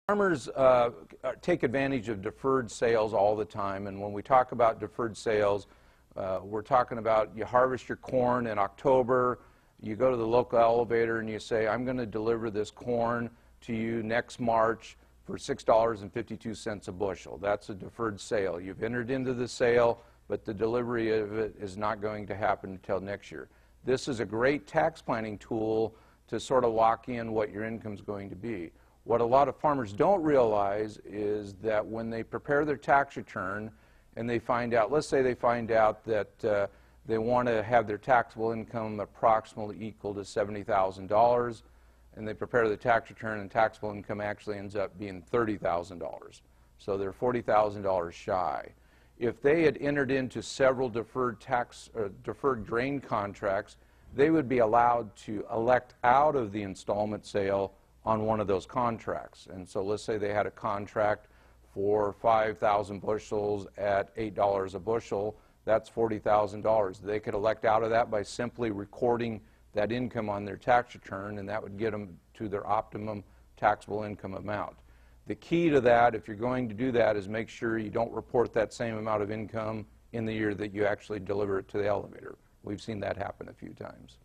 Farmers take advantage of deferred sales all the time, and when we talk about deferred sales, we're talking about you harvest your corn in October, you go to the local elevator and you say, I'm going to deliver this corn to you next March for $6.52 a bushel. That's a deferred sale. You've entered into the sale, but the delivery of it is not going to happen until next year. This is a great tax planning tool to sort of lock in what your income is going to be. What a lot of farmers don't realize is that when they prepare their tax return and they find out, let's say they find out that they want to have their taxable income approximately equal to $70,000, and they prepare the tax return and taxable income actually ends up being $30,000. So they're $40,000 shy. If they had entered into several deferred grain contracts, they would be allowed to elect out of the installment sale on one of those contracts. And so let's say they had a contract for 5,000 bushels at $8 a bushel, that's $40,000. They could elect out of that by simply recording that income on their tax return, and that would get them to their optimum taxable income amount. The key to that, if you're going to do that, is make sure you don't report that same amount of income in the year that you actually deliver it to the elevator. We've seen that happen a few times.